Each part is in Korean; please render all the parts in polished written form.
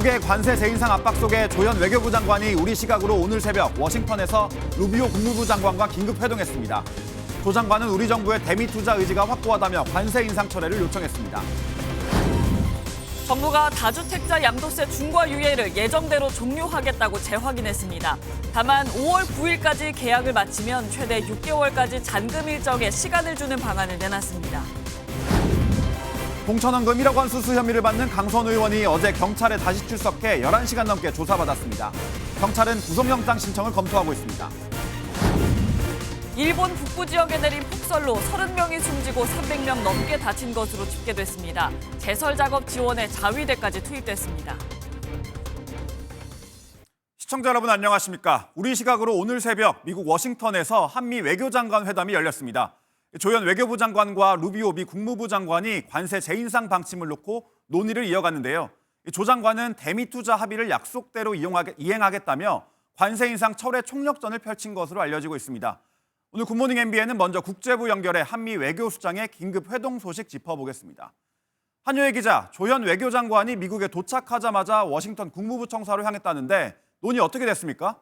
미국의 관세 재인상 압박 속에 조현 외교부 장관이 우리 시각으로 오늘 새벽 워싱턴에서 루비오 국무부 장관과 긴급 회동했습니다. 조 장관은 우리 정부의 대미 투자 의지가 확고하다며 관세 인상 철회를 요청했습니다. 정부가 다주택자 양도세 중과 유예를 예정대로 종료하겠다고 재확인했습니다. 다만 5월 9일까지 계약을 마치면 최대 6개월까지 잔금 일정에 시간을 주는 방안을 내놨습니다. 공천원금 1억 원 수수 혐의를 받는 강선 의원이 어제 경찰에 다시 출석해 11시간 넘게 조사받았습니다. 경찰은 구속영장 신청을 검토하고 있습니다. 일본 북부 지역에 내린 폭설로 30명이 숨지고 300명 넘게 다친 것으로 집계됐습니다. 제설 작업 지원에 자위대까지 투입됐습니다. 시청자 여러분 안녕하십니까? 우리 시각으로 오늘 새벽 미국 워싱턴에서 한미 외교장관 회담이 열렸습니다. 조현 외교부 장관과 루비오 미 국무부 장관이 관세 재인상 방침을 놓고 논의를 이어갔는데요. 조 장관은 대미 투자 합의를 약속대로 이행하겠다며 관세 인상 철회 총력전을 펼친 것으로 알려지고 있습니다. 오늘 굿모닝 MBN은 먼저 국제부 연결해 한미 외교수장의 긴급 회동 소식 짚어보겠습니다. 한효혜 기자, 조현 외교장관이 미국에 도착하자마자 워싱턴 국무부 청사로 향했다는데 논의 어떻게 됐습니까?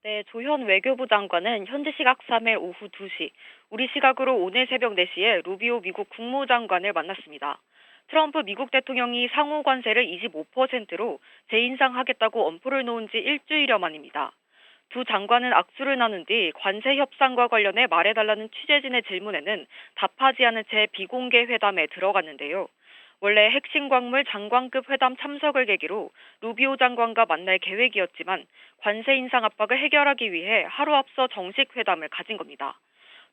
네, 조현 외교부 장관은 현지 시각 3일 오후 2시, 우리 시각으로 오늘 새벽 4시에 루비오 미국 국무장관을 만났습니다. 트럼프 미국 대통령이 상호 관세를 25%로 재인상하겠다고 엄포를 놓은 지 일주일여 만입니다. 두 장관은 악수를 나눈 뒤 관세 협상과 관련해 말해달라는 취재진의 질문에는 답하지 않은 채 비공개 회담에 들어갔는데요. 원래 핵심 광물 장관급 회담 참석을 계기로 루비오 장관과 만날 계획이었지만 관세 인상 압박을 해결하기 위해 하루 앞서 정식 회담을 가진 겁니다.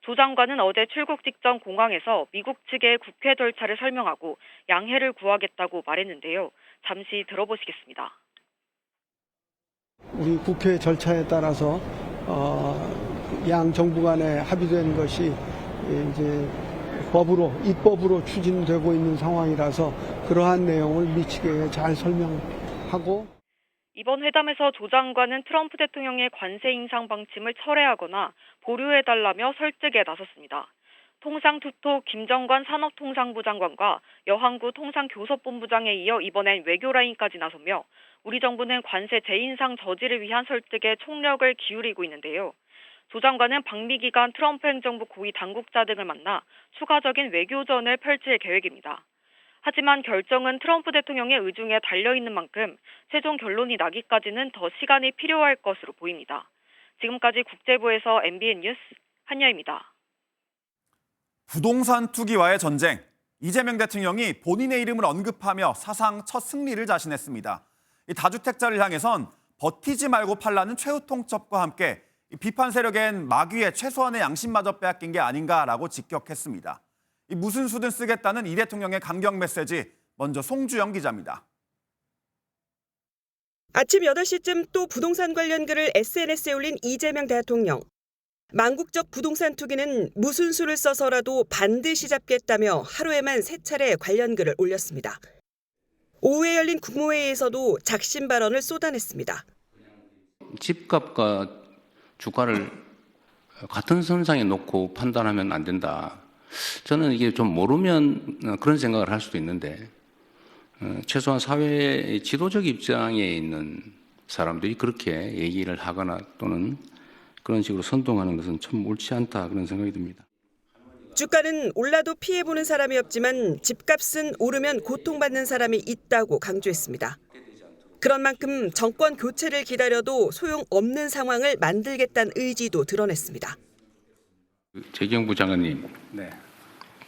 조 장관은 어제 출국 직전 공항에서 미국 측의 국회 절차를 설명하고 양해를 구하겠다고 말했는데요. 잠시 들어보시겠습니다. 우리 국회 절차에 따라서 양 정부 간에 합의된 것이 이제 입법으로 추진되고 있는 상황이라서 그러한 내용을 미치게 잘 설명하고. 이번 회담에서 조 장관은 트럼프 대통령의 관세 인상 방침을 철회하거나 보류해달라며 설득에 나섰습니다. 통상투토 김정관 산업통상부 장관과 여항구 통상교섭본부장에 이어 이번엔 외교라인까지 나서며 우리 정부는 관세 재인상 저지를 위한 설득에 총력을 기울이고 있는데요. 조 장관은 방미 기간 트럼프 행정부 고위 당국자 등을 만나 추가적인 외교전을 펼칠 계획입니다. 하지만 결정은 트럼프 대통령의 의중에 달려있는 만큼 최종 결론이 나기까지는 더 시간이 필요할 것으로 보입니다. 지금까지 국제부에서 MBN 뉴스 한여입니다. 부동산 투기와의 전쟁. 이재명 대통령이 본인의 이름을 언급하며 사상 첫 승리를 자신했습니다. 이 다주택자를 향해선 버티지 말고 팔라는 최후 통첩과 함께 비판 세력엔 마귀의 최소한의 양심마저 빼앗긴 게 아닌가라고 직격했습니다. 무슨 수든 쓰겠다는 이 대통령의 강경 메시지, 먼저 송주영 기자입니다. 아침 8시쯤 또 부동산 관련 글을 SNS에 올린 이재명 대통령. 망국적 부동산 투기는 무슨 수를 써서라도 반드시 잡겠다며 하루에만 3차례 관련 글을 올렸습니다. 오후에 열린 국무회의에서도 작심 발언을 쏟아냈습니다. 집값과 주가를 같은 선상에 놓고 판단하면 안 된다. 저는 이게 좀 모르면 그런 생각을 할 수도 있는데 최소한 사회의 지도적 입장에 있는 사람들이 그렇게 얘기를 하거나 또는 그런 식으로 선동하는 것은 참 옳지 않다 그런 생각이 듭니다. 주가는 올라도 피해보는 사람이 없지만 집값은 오르면 고통받는 사람이 있다고 강조했습니다. 그런 만큼 정권 교체를 기다려도 소용없는 상황을 만들겠다는 의지도 드러냈습니다. 재경부 장관님,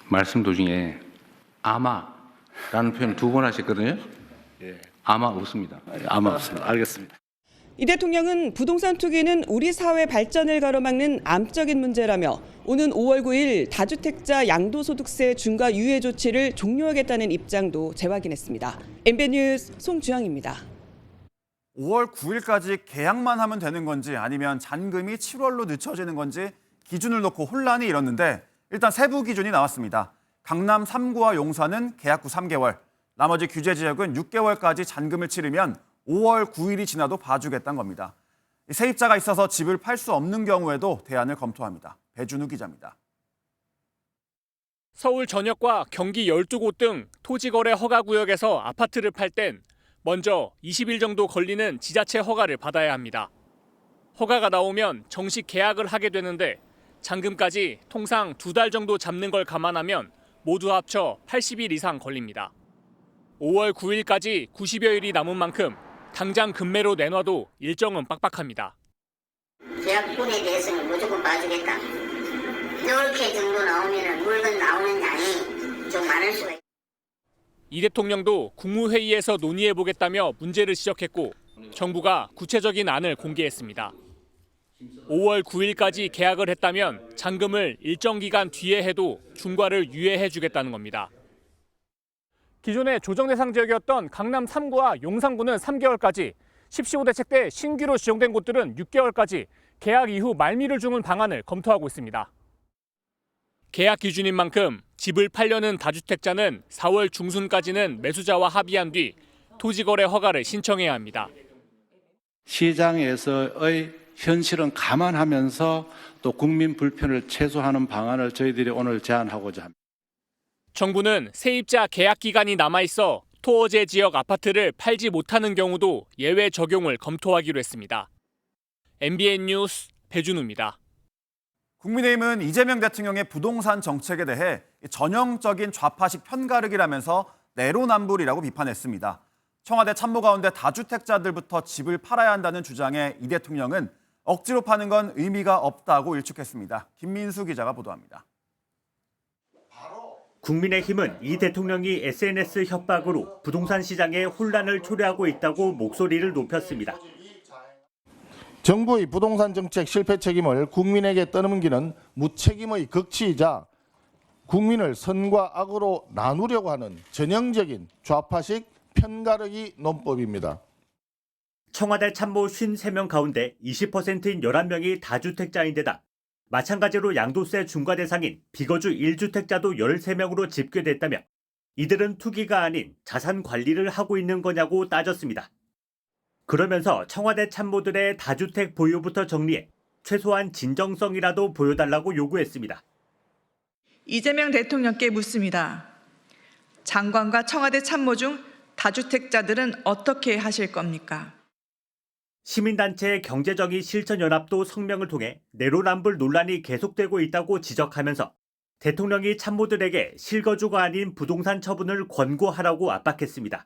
말씀 도중에 아마라는 표현 2번 하셨거든요. 아마 없습니다. 아마 없습니다. 알겠습니다. 이 대통령은 부동산 투기는 우리 사회 발전을 가로막는 암적인 문제라며 오는 5월 9일 다주택자 양도소득세 중과 유예 조치를 종료하겠다는 입장도 재확인했습니다. MBN 뉴스 송주영입니다. 5월 9일까지 계약만 하면 되는 건지 아니면 잔금이 7월로 늦춰지는 건지 기준을 놓고 혼란이 일었는데 일단 세부 기준이 나왔습니다. 강남 3구와 용산은 계약 후 3개월, 나머지 규제 지역은 6개월까지 잔금을 치르면 5월 9일이 지나도 봐주겠다는 겁니다. 세입자가 있어서 집을 팔 수 없는 경우에도 대안을 검토합니다. 배준우 기자입니다. 서울 전역과 경기 12곳 등 토지거래 허가구역에서 아파트를 팔 땐 먼저 20일 정도 걸리는 지자체 허가를 받아야 합니다. 허가가 나오면 정식 계약을 하게 되는데 잔금까지 통상 2달 정도 잡는 걸 감안하면 모두 합쳐 80일 이상 걸립니다. 5월 9일까지 90여일이 남은 만큼 당장 금매로 내놔도 일정은 빡빡합니다. 계약분에 대해서는 무조건 봐주겠다. 이렇게 정도 나오면 물건 나오는 양이 좀 많을 수가 있다. 이 대통령도 국무회의에서 논의해보겠다며 문제를 지적했고 정부가 구체적인 안을 공개했습니다. 5월 9일까지 계약을 했다면 잔금을 일정 기간 뒤에 해도 중과를 유예해주겠다는 겁니다. 기존의 조정 대상 지역이었던 강남 3구와 용산구는 3개월까지, 10.15 대책 때 신규로 지정된 곳들은 6개월까지 계약 이후 말미를 주는 방안을 검토하고 있습니다. 계약 기준인 만큼 집을 팔려는 다주택자는 4월 중순까지는 매수자와 합의한 뒤 토지거래 허가를 신청해야 합니다. 시장에서의 현실은 감안하면서 또 국민 불편을 최소화하는 방안을 저희들이 오늘 제안하고자 합니다. 정부는 세입자 계약 기간이 남아있어 토어제 지역 아파트를 팔지 못하는 경우도 예외 적용을 검토하기로 했습니다. MBN 뉴스 배준우입니다. 국민의힘은 이재명 대통령의 부동산 정책에 대해 전형적인 좌파식 편가르기라면서 내로남불이라고 비판했습니다. 청와대 참모 가운데 다주택자들부터 집을 팔아야 한다는 주장에 이 대통령은 억지로 파는 건 의미가 없다고 일축했습니다. 김민수 기자가 보도합니다. 국민의힘은 이 대통령이 SNS 협박으로 부동산 시장에 혼란을 초래하고 있다고 목소리를 높였습니다. 정부의 부동산 정책 실패 책임을 국민에게 떠넘기는 무책임의 극치이자 국민을 선과 악으로 나누려고 하는 전형적인 좌파식 편가르기 논법입니다. 청와대 참모 53명 가운데 20%인 11명이 다주택자인데다 마찬가지로 양도세 중과 대상인 비거주 1주택자도 13명으로 집계됐다며 이들은 투기가 아닌 자산 관리를 하고 있는 거냐고 따졌습니다. 그러면서 청와대 참모들의 다주택 보유부터 정리해 최소한 진정성이라도 보여달라고 요구했습니다. 이재명 대통령께 묻습니다. 장관과 청와대 참모 중 다주택자들은 어떻게 하실 겁니까? 시민단체 경제정의 실천연합도 성명을 통해 내로남불 논란이 계속되고 있다고 지적하면서 대통령이 참모들에게 실거주가 아닌 부동산 처분을 권고하라고 압박했습니다.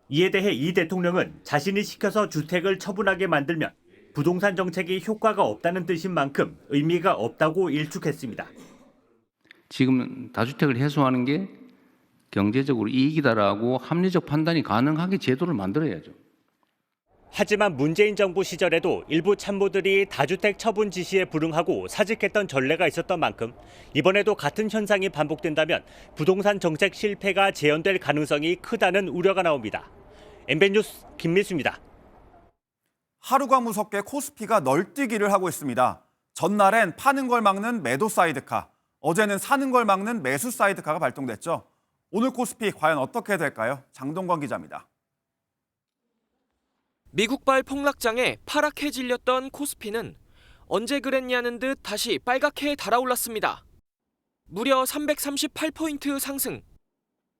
이에 대해 이 대통령은 자신이 시켜서 주택을 처분하게 만들면 부동산 정책이 효과가 없다는 뜻인 만큼 의미가 없다고 일축했습니다. 지금 다주택을 해소하는 게 경제적으로 이익이다라고 합리적 판단이 가능하게 제도를 만들어야죠. 하지만 문재인 정부 시절에도 일부 참모들이 다주택 처분 지시에 불응하고 사직했던 전례가 있었던 만큼 이번에도 같은 현상이 반복된다면 부동산 정책 실패가 재현될 가능성이 크다는 우려가 나옵니다. MBN 뉴스 김민수입니다. 하루가 무섭게 코스피가 널뛰기를 하고 있습니다. 전날엔 파는 걸 막는 매도 사이드카, 어제는 사는 걸 막는 매수 사이드카가 발동됐죠. 오늘 코스피 과연 어떻게 될까요? 장동건 기자입니다. 미국발 폭락장에 파랗게 질렸던 코스피는 언제 그랬냐는 듯 다시 빨갛게 달아올랐습니다. 무려 338포인트 상승.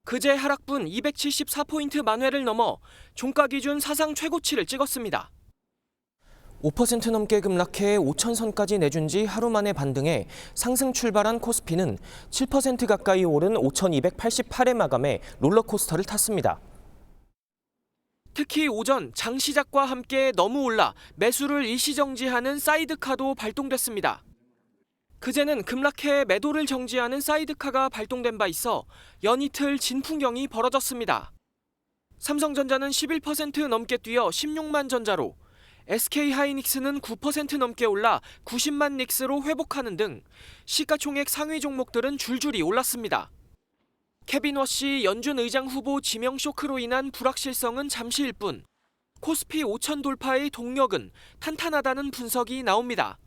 그제 하락분 274포인트 만회를 넘어 종가 기준 사상 최고치를 찍었습니다. 5% 넘게 급락해 5천선까지 내준 지 하루 만에 반등해 상승 출발한 코스피는 7% 가까이 오른 5,288에 마감해 롤러코스터를 탔습니다. 특히 오전 장 시작과 함께 너무 올라 매수를 일시정지하는 사이드카도 발동됐습니다. 그제는 급락해 매도를 정지하는 사이드카가 발동된 바 있어 연이틀 진풍경이 벌어졌습니다. 삼성전자는 11% 넘게 뛰어 16만 전자로, SK하이닉스는 9% 넘게 올라 90만 닉스로 회복하는 등 시가총액 상위 종목들은 줄줄이 올랐습니다. 케빈 워시 연준 의장 후보 지명 쇼크로 인한 불확실성은 잠시일 뿐 코스피 5천 돌파의 동력은 탄탄하다는 분석이 나옵니다.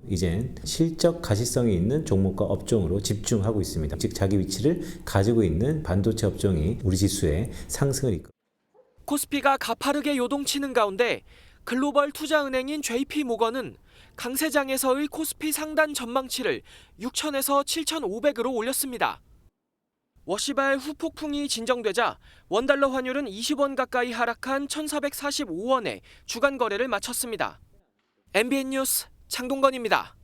이젠 실적 가시성이 있는 종목과 업종으로 집중하고 있습니다. 즉 자기 위치를 가지고 있는 반도체 업종이 우리 지수의 상승을 이끌. 코스피가 가파르게 요동치는 가운데 글로벌 투자은행인 JP모건은 강세장에서의 코스피 상단 전망치를 6,000에서 7,500으로 올렸습니다. 워시발 후폭풍이 진정되자 원달러 환율은 20원 가까이 하락한 1,445원에 주간 거래를 마쳤습니다. MBN 뉴스 장동건입니다.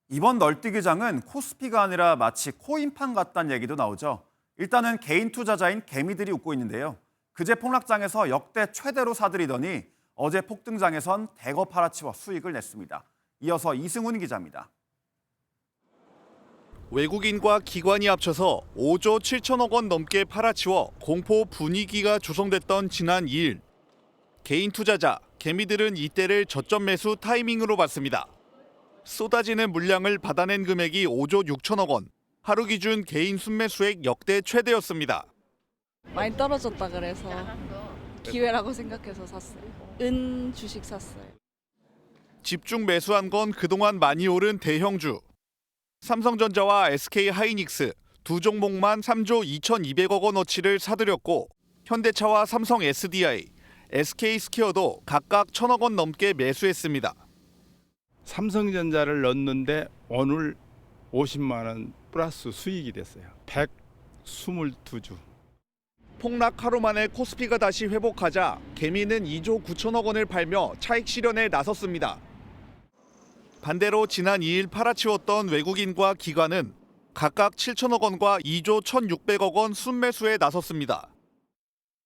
이번 널뛰기장은 코스피가 아니라 마치 코인판 같다는 얘기도 나오죠. 일단은 개인 투자자인 개미들이 웃고 있는데요. 그제 폭락장에서 역대 최대로 사들이더니 어제 폭등장에선 대거 팔아치워 수익을 냈습니다. 이어서 이승훈 기자입니다. 외국인과 기관이 합쳐서 5조 7천억 원 넘게 팔아치워 공포 분위기가 조성됐던 지난 2일. 개인 투자자, 개미들은 이때를 저점 매수 타이밍으로 봤습니다. 쏟아지는 물량을 받아낸 금액이 5조 6천억 원. 하루 기준 개인 순매수액 역대 최대였습니다. 많이 떨어졌다 그래서 기회라고 생각해서 샀어요. 은 주식 샀어요. 집중 매수한 건 그동안 많이 오른 대형주. 삼성전자와 SK하이닉스 두 종목만 3조 2,200억 원어치를 사들였고 현대차와 삼성 SDI, SK스퀘어도 각각 1,000억 원 넘게 매수했습니다. 삼성전자를 넣었는데 오늘 50만 원 플러스 수익이 됐어요. 122주. 폭락 하루 만에 코스피가 다시 회복하자 개미는 2조 9천억 원을 팔며 차익 실현에 나섰습니다. 반대로 지난 2일 팔아치웠던 외국인과 기관은 각각 7천억 원과 2조 1,600억 원 순매수에 나섰습니다.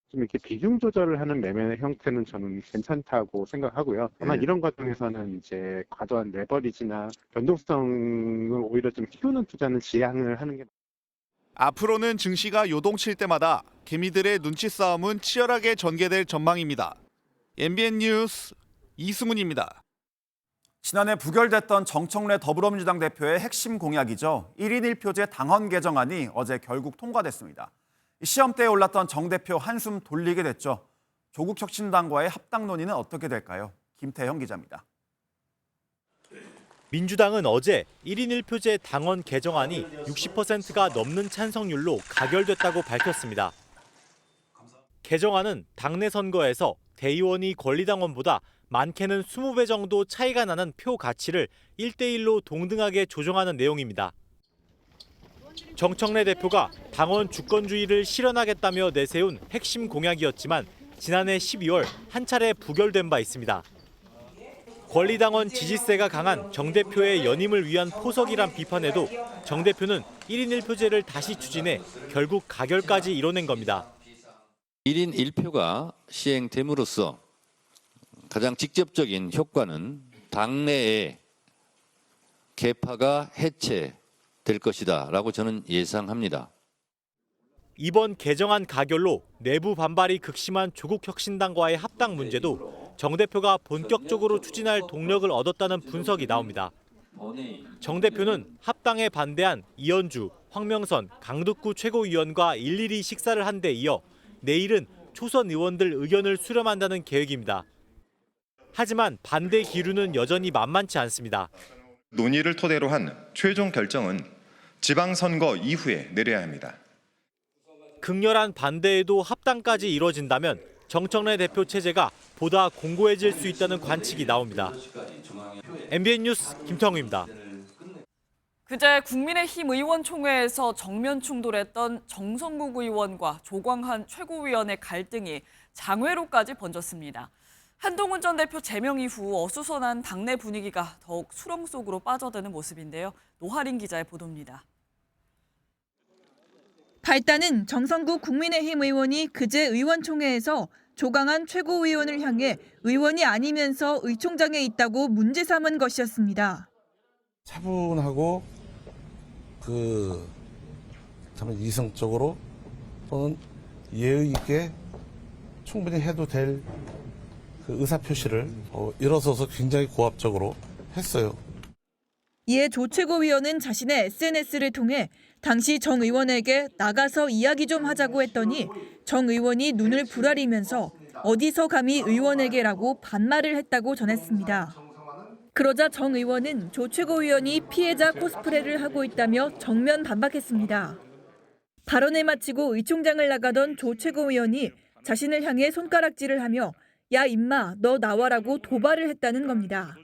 좀 이렇게 비중 조절을 하는 매매 형태는 저는 괜찮다고 생각하고요. 다만 이런 과정에서는 이제 과도한 레버리지나 변동성을 오히려 좀 키우는 투자는 지양을 하는 게. 앞으로는 증시가 요동칠 때마다 개미들의 눈치 싸움은 치열하게 전개될 전망입니다. MBN 뉴스 이승훈입니다. 지난해 부결됐던 정청래 더불어민주당 대표의 핵심 공약이죠. 1인 1표제 당헌 개정안이 어제 결국 통과됐습니다. 시험대에 올랐던 정 대표 한숨 돌리게 됐죠. 조국혁신당과의 합당 논의는 어떻게 될까요? 김태형 기자입니다. 민주당은 어제 1인 1표제 당헌 개정안이 60%가 넘는 찬성률로 가결됐다고 밝혔습니다. 개정안은 당내 선거에서 대의원이 권리당원보다 많게는 20배 정도 차이가 나는 표 가치를 1대1로 동등하게 조정하는 내용입니다. 정청래 대표가 당원 주권주의를 실현하겠다며 내세운 핵심 공약이었지만 지난해 12월 한 차례 부결된 바 있습니다. 권리당원 지지세가 강한 정 대표의 연임을 위한 포석이란 비판에도 정 대표는 1인 1표제를 다시 추진해 결국 가결까지 이뤄낸 겁니다. 1인 1표가 시행됨으로써 가장 직접적인 효과는 당내의 계파가 해체될 것이다라고 저는 예상합니다. 이번 개정안 가결로 내부 반발이 극심한 조국혁신당과의 합당 문제도 정 대표가 본격적으로 추진할 동력을 얻었다는 분석이 나옵니다. 정 대표는 합당에 반대한 이현주, 황명선, 강득구 최고위원과 일일이 식사를 한 데 이어 내일은 초선 의원들 의견을 수렴한다는 계획입니다. 하지만 반대 기류는 여전히 만만치 않습니다. 논의를 토대로 한 최종 결정은 지방선거 이후에 내려야 합니다. 극렬한 반대에도 합당까지 이뤄진다면 정청래 대표 체제가 보다 공고해질 수 있다는 관측이 나옵니다. MBN 뉴스 김태형입니다. 그제 국민의힘 의원총회에서 정면 충돌했던 정성국 의원과 조광한 최고위원의 갈등이 장외로까지 번졌습니다. 한동훈 전 대표 제명 이후 어수선한 당내 분위기가 더욱 수렁 속으로 빠져드는 모습인데요. 노하린 기자의 보도입니다. 발단은 정성국 국민의힘 의원이 그제 의원총회에서 조광한 최고위원을 향해 의원이 아니면서 의총장에 있다고 문제 삼은 것이었습니다. 차분하고 참 이성적으로 또는 예의 있게 충분히 해도 될 그 의사 표시를 일어서서 굉장히 고압적으로 했어요. 이에 조 최고위원은 자신의 SNS를 통해 당시 정 의원에게 나가서 이야기 좀 하자고 했더니 정 의원이 눈을 부라리면서 어디서 감히 의원에게라고 반말을 했다고 전했습니다. 그러자 정 의원은 조 최고위원이 피해자 코스프레를 하고 있다며 정면 반박했습니다. 발언을 마치고 의총장을 나가던 조 최고위원이 자신을 향해 손가락질을 하며 야 임마 너 나와라고 도발을 했다는 겁니다.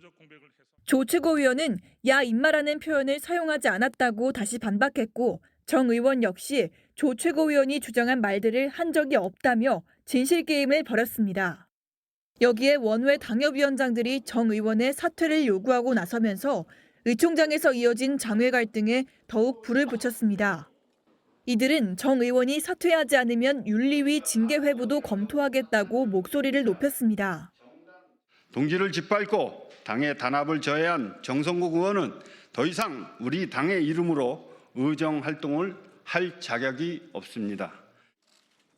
조 최고위원은 야 임마라는 표현을 사용하지 않았다고 다시 반박했고 정 의원 역시 조 최고위원이 주장한 말들을 한 적이 없다며 진실게임을 벌였습니다. 여기에 원외 당협위원장들이 정 의원의 사퇴를 요구하고 나서면서 의총장에서 이어진 장외 갈등에 더욱 불을 붙였습니다. 이들은 정 의원이 사퇴하지 않으면 윤리위 징계 회부도 검토하겠다고 목소리를 높였습니다. 동지를 짓밟고 당의 단합을 저해한 정성국 의원은 더 이상 우리 당의 이름으로 의정 활동을 할 자격이 없습니다.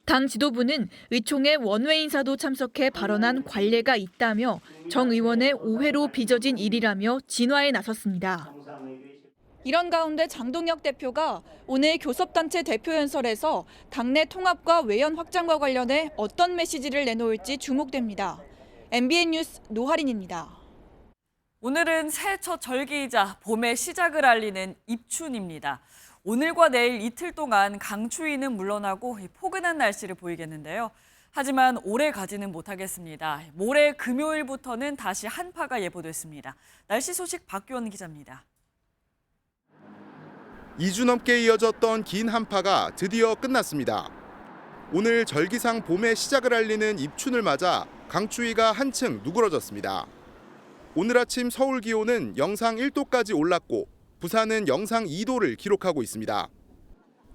당 지도부는 의총에 원외 인사도 참석해 발언한 관례가 있다며 정 의원의 오해로 빚어진 일이라며 진화에 나섰습니다. 이런 가운데 장동혁 대표가 오늘 교섭단체 대표연설에서 당내 통합과 외연 확장과 관련해 어떤 메시지를 내놓을지 주목됩니다. MBN 뉴스 노하린입니다. 오늘은 새해 첫 절기이자 봄의 시작을 알리는 입춘입니다. 오늘과 내일 이틀 동안 강추위는 물러나고 포근한 날씨를 보이겠는데요. 하지만 오래 가지는 못하겠습니다. 모레 금요일부터는 다시 한파가 예보됐습니다. 날씨 소식 박규원 기자입니다. 2주 넘게 이어졌던 긴 한파가 드디어 끝났습니다. 오늘 절기상 봄의 시작을 알리는 입춘을 맞아 강추위가 한층 누그러졌습니다. 오늘 아침 서울 기온은 영상 1도까지 올랐고 부산은 영상 2도를 기록하고 있습니다.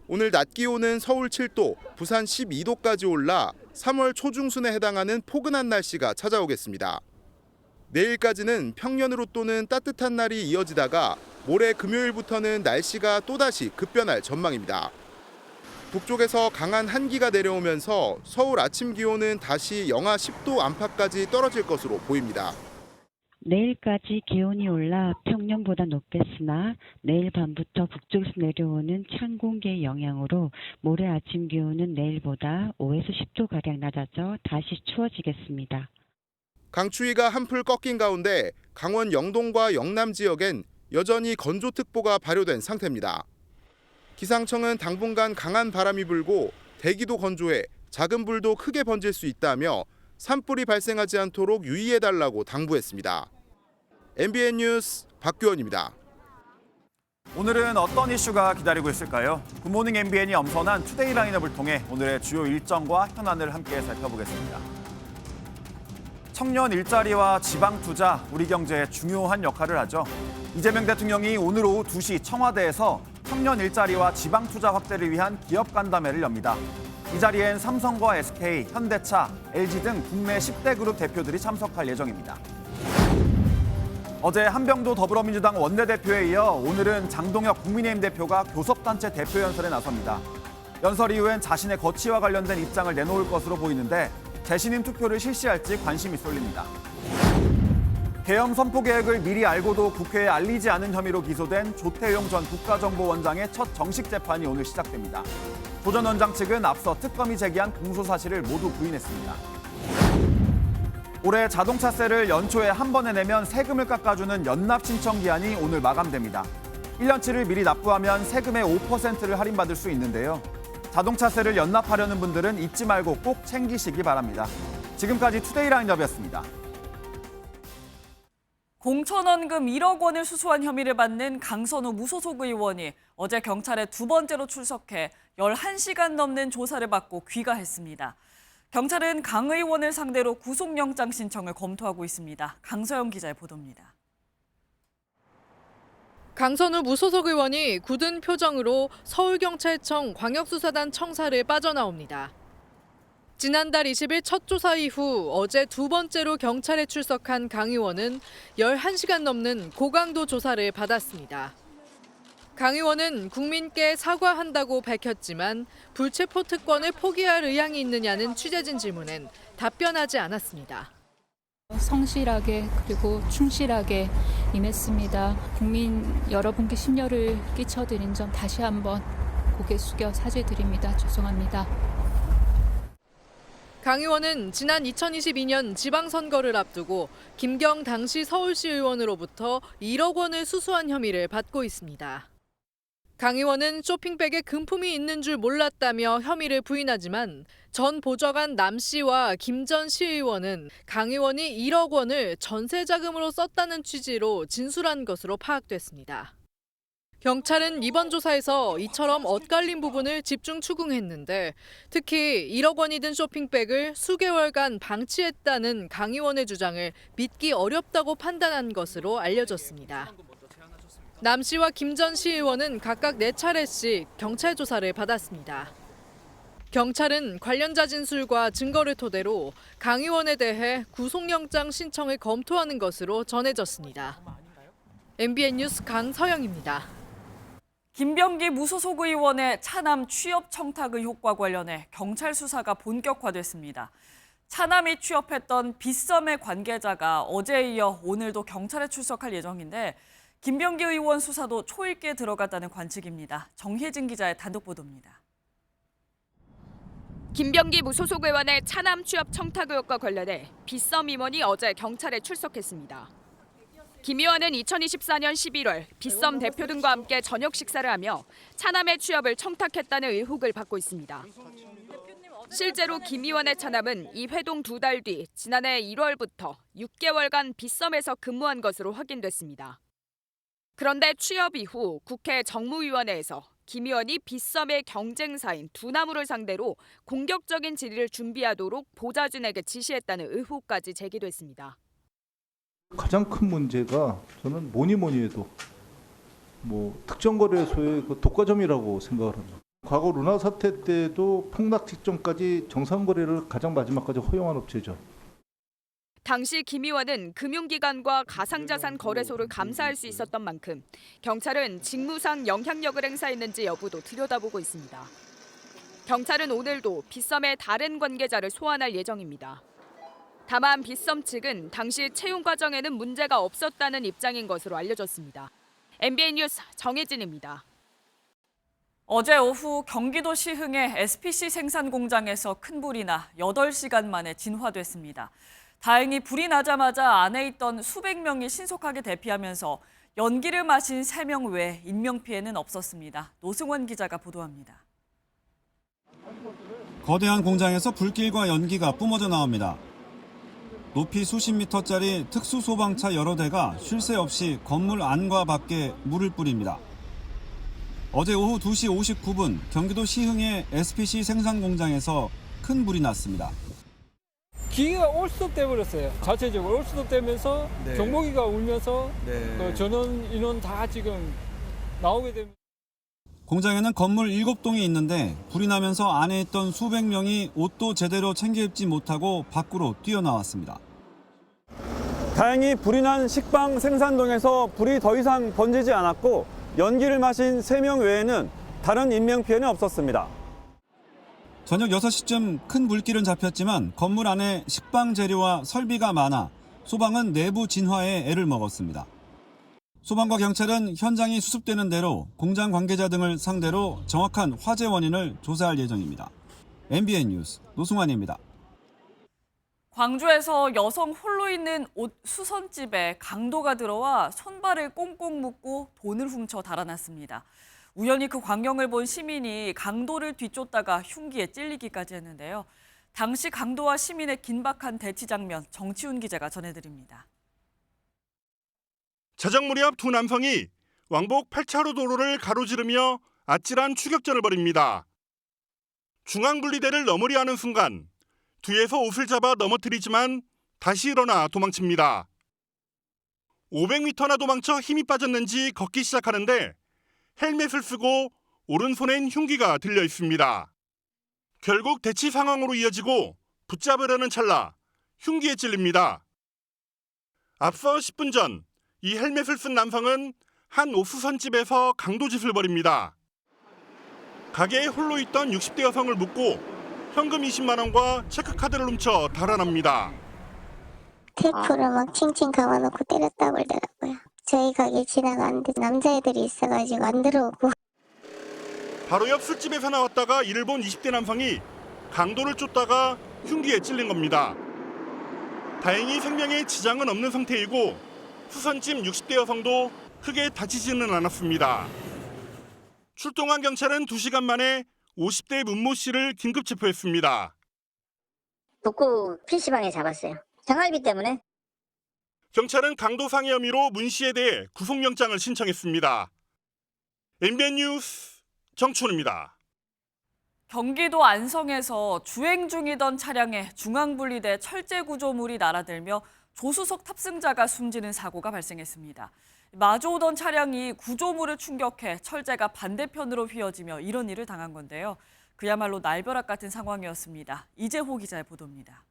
오늘 낮 기온은 서울 7도, 부산 12도까지 올라 3월 초중순에 해당하는 포근한 날씨가 찾아오겠습니다. 내일까지는 평년으로 또는 따뜻한 날이 이어지다가 모레 금요일부터는 날씨가 또다시 급변할 전망입니다. 북쪽에서 강한 한기가 내려오면서 서울 아침 기온은 다시 영하 10도 안팎까지 떨어질 것으로 보입니다. 내일까지 기온이 올라 평년보다 높겠으나 내일 밤부터 북쪽에서 내려오는 찬 공기의 영향으로 모레 아침 기온은 내일보다 5에서 10도가량 낮아져 다시 추워지겠습니다. 강추위가 한풀 꺾인 가운데 강원 영동과 영남 지역엔 여전히 건조특보가 발효된 상태입니다. 기상청은 당분간 강한 바람이 불고 대기도 건조해 작은 불도 크게 번질 수 있다며 산불이 발생하지 않도록 유의해달라고 당부했습니다. MBN 뉴스 박규원입니다. 오늘은 어떤 이슈가 기다리고 있을까요? 굿모닝 MBN이 엄선한 투데이 라인업을 통해 오늘의 주요 일정과 현안을 함께 살펴보겠습니다. 청년 일자리와 지방 투자, 우리 경제에 중요한 역할을 하죠. 이재명 대통령이 오늘 오후 2시 청와대에서 청년 일자리와 지방 투자 확대를 위한 기업 간담회를 엽니다. 이 자리엔 삼성과 SK, 현대차, LG 등 국내 10대 그룹 대표들이 참석할 예정입니다. 어제 한병도 더불어민주당 원내대표에 이어 오늘은 장동혁 국민의힘 대표가 교섭단체 대표 연설에 나섭니다. 연설 이후엔 자신의 거취와 관련된 입장을 내놓을 것으로 보이는데 재신임 투표를 실시할지 관심이 쏠립니다. 계엄 선포 계획을 미리 알고도 국회에 알리지 않은 혐의로 기소된 조태용 전 국가정보원장의 첫 정식 재판이 오늘 시작됩니다. 조 전 원장 측은 앞서 특검이 제기한 공소 사실을 모두 부인했습니다. 올해 자동차세를 연초에 한 번에 내면 세금을 깎아주는 연납 신청 기한이 오늘 마감됩니다. 1년치를 미리 납부하면 세금의 5%를 할인받을 수 있는데요. 자동차세를 연납하려는 분들은 잊지 말고 꼭 챙기시기 바랍니다. 지금까지 투데이 라인업이었습니다. 공천원금 1억 원을 수수한 혐의를 받는 강선우 무소속 의원이 어제 경찰에 두 번째로 출석해 11시간 넘는 조사를 받고 귀가했습니다. 경찰은 강 의원을 상대로 구속영장 신청을 검토하고 있습니다. 강서영 기자의 보도입니다. 강선우 무소속 의원이 굳은 표정으로 서울경찰청 광역수사단 청사를 빠져나옵니다. 지난달 20일 첫 조사 이후 어제 두 번째로 경찰에 출석한 강 의원은 11시간 넘는 고강도 조사를 받았습니다. 강 의원은 국민께 사과한다고 밝혔지만 불체포 특권을 포기할 의향이 있느냐는 취재진 질문엔 답변하지 않았습니다. 성실하게 그리고 충실하게 임했습니다. 국민 여러분께 심려를 끼쳐드린 점 다시 한번 고개 숙여 사죄드립니다. 죄송합니다. 강 의원은 지난 2022년 지방선거를 앞두고 김경 당시 서울시 의원으로부터 1억 원을 수수한 혐의를 받고 있습니다. 강 의원은 쇼핑백에 금품이 있는 줄 몰랐다며 혐의를 부인하지만 전 보좌관 남 씨와 김 전 시의원은 강 의원이 1억 원을 전세 자금으로 썼다는 취지로 진술한 것으로 파악됐습니다. 경찰은 이번 조사에서 이처럼 엇갈린 부분을 집중 추궁했는데 특히 1억 원이 든 쇼핑백을 수개월간 방치했다는 강 의원의 주장을 믿기 어렵다고 판단한 것으로 알려졌습니다. 남 씨와 김 전 시의원은 각각 4차례씩 경찰 조사를 받았습니다. 경찰은 관련자 진술과 증거를 토대로 강 의원에 대해 구속영장 신청을 검토하는 것으로 전해졌습니다. MBN 뉴스 강서영입니다. 김병기 무소속 의원의 차남 취업 청탁 의혹과 관련해 경찰 수사가 본격화됐습니다. 차남이 취업했던 빗썸의 관계자가 어제에 이어 오늘도 경찰에 출석할 예정인데 김병기 의원 수사도 초읽기에 들어갔다는 관측입니다. 정혜진 기자의 단독 보도입니다. 김병기 무소속 의원의 차남 취업 청탁 의혹과 관련해 빗썸 임원이 어제 경찰에 출석했습니다. 김 의원은 2024년 11월 빗썸 대표 등과 함께 저녁 식사를 하며 차남의 취업을 청탁했다는 의혹을 받고 있습니다. 실제로 김 의원의 차남은 이 회동 2달 뒤 지난해 1월부터 6개월간 빗썸에서 근무한 것으로 확인됐습니다. 그런데 취업 이후 국회 정무위원회에서 김 의원이 빗썸의 경쟁사인 두나무를 상대로 공격적인 질의를 준비하도록 보좌진에게 지시했다는 의혹까지 제기됐습니다. 가장 큰 문제가 저는 뭐니 해도 특정 거래소의 그 독과점이라고 생각을 합니다. 과거 루나 사태 때도 폭락 직전까지 정상 거래를 가장 마지막까지 허용한 업체죠. 당시 김 의원은 금융기관과 가상자산 거래소를 감사할 수 있었던 만큼 경찰은 직무상 영향력을 행사했는지 여부도 들여다보고 있습니다. 경찰은 오늘도 빗썸의 다른 관계자를 소환할 예정입니다. 다만 빗썸 측은 당시 채용 과정에는 문제가 없었다는 입장인 것으로 알려졌습니다. MBN 뉴스 정혜진입니다. 어제 오후 경기도 시흥의 SPC 생산 공장에서 큰 불이 나 8시간 만에 진화됐습니다. 다행히 불이 나자마자 안에 있던 수백 명이 신속하게 대피하면서 연기를 마신 3명 외에 인명피해는 없었습니다. 노승원 기자가 보도합니다. 거대한 공장에서 불길과 연기가 뿜어져 나옵니다. 높이 수십 미터짜리 특수소방차 여러 대가 쉴 새 없이 건물 안과 밖에 물을 뿌립니다. 어제 오후 2시 59분 경기도 시흥의 SPC 생산 공장에서 큰 불이 났습니다. 기계가 올스톱 돼버렸어요. 자체적으로 올스톱 되면서 경보기가 울면서 전원 인원 다 지금 나오게 됩니다. 공장에는 건물 7동이 있는데 불이 나면서 안에 있던 수백 명이 옷도 제대로 챙겨 입지 못하고 밖으로 뛰어나왔습니다. 다행히 불이 난 식빵 생산동에서 불이 더 이상 번지지 않았고 연기를 마신 3명 외에는 다른 인명피해는 없었습니다. 저녁 6시쯤 큰 불길은 잡혔지만 건물 안에 식빵 재료와 설비가 많아 소방은 내부 진화에 애를 먹었습니다. 소방과 경찰은 현장이 수습되는 대로 공장 관계자 등을 상대로 정확한 화재 원인을 조사할 예정입니다. MBN 뉴스 노승환입니다. 광주에서 여성 홀로 있는 옷 수선집에 강도가 들어와 손발을 꽁꽁 묶고 돈을 훔쳐 달아났습니다. 우연히 그 광경을 본 시민이 강도를 뒤쫓다가 흉기에 찔리기까지 했는데요. 당시 강도와 시민의 긴박한 대치 장면 정치훈 기자가 전해드립니다. 자정 무렵 두 남성이 왕복 8차로 도로를 가로지르며 아찔한 추격전을 벌입니다. 중앙분리대를 넘으려 하는 순간 뒤에서 옷을 잡아 넘어뜨리지만 다시 일어나 도망칩니다. 500m나 도망쳐 힘이 빠졌는지 걷기 시작하는데 헬멧을 쓰고 오른손엔 흉기가 들려 있습니다. 결국 대치 상황으로 이어지고 붙잡으려는 찰나 흉기에 찔립니다. 앞서 10분 전 이 헬멧을 쓴 남성은 한 옥수선집에서 강도짓을 벌입니다. 가게에 홀로 있던 60대 여성을 묶고 현금 20만 원과 체크카드를 훔쳐 달아납니다. 테이프를 막 칭칭 감아놓고 때렸다고 그러더라고요. 저희 가게 지나가는데 남자애들이 있어가지고 안 들어오고. 바로 옆 술집에서 나왔다가 이를 본 20대 남성이 강도를 쫓다가 흉기에 찔린 겁니다. 다행히 생명에 지장은 없는 상태이고 수선집 60대 여성도 크게 다치지는 않았습니다. 출동한 경찰은 2시간 만에 50대 문모 씨를 긴급 체포했습니다. 복구 PC방에 잡았어요. 생활비 때문에. 경찰은 강도 상해 혐의로 문 씨에 대해 구속영장을 신청했습니다. MBN 뉴스 정춘우입니다. 경기도 안성에서 주행 중이던 차량에 중앙분리대 철제 구조물이 날아들며 조수석 탑승자가 숨지는 사고가 발생했습니다. 마주오던 차량이 구조물을 충격해 철제가 반대편으로 휘어지며 이런 일을 당한 건데요. 그야말로 날벼락 같은 상황이었습니다. 이재호 기자의 보도입니다.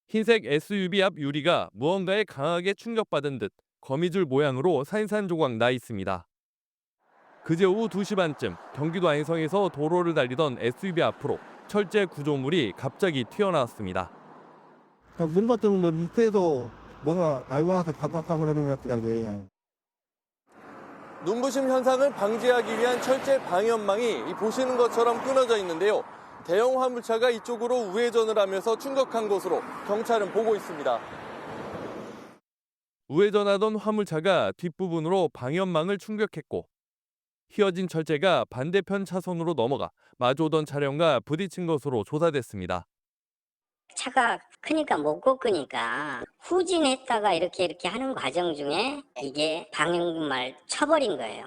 흰색 SUV 앞 유리가 무언가에 강하게 충격받은 듯 거미줄 모양으로 산산조각 나 있습니다. 그제 오후 2시 반쯤 경기도 안성에서 도로를 달리던 SUV 앞으로 철제 구조물이 갑자기 튀어나왔습니다. 문 같은 거 밑에도 뭐가 날와서 팍팍팍 그러는 것 같더라고요. 눈부심 현상을 방지하기 위한 철제 방염망이 보시는 것처럼 끊어져 있는데요. 대형 화물차가 이쪽으로 우회전을 하면서 충격한 것으로 경찰은 보고 있습니다. 우회전하던 화물차가 뒷부분으로 방염망을 충격했고 휘어진 철제가 반대편 차선으로 넘어가 마주오던 차량과 부딪힌 것으로 조사됐습니다. 차가 크니까 못 꺾으니까 후진했다가 이렇게 하는 과정 중에 이게 방향을 쳐버린 거예요.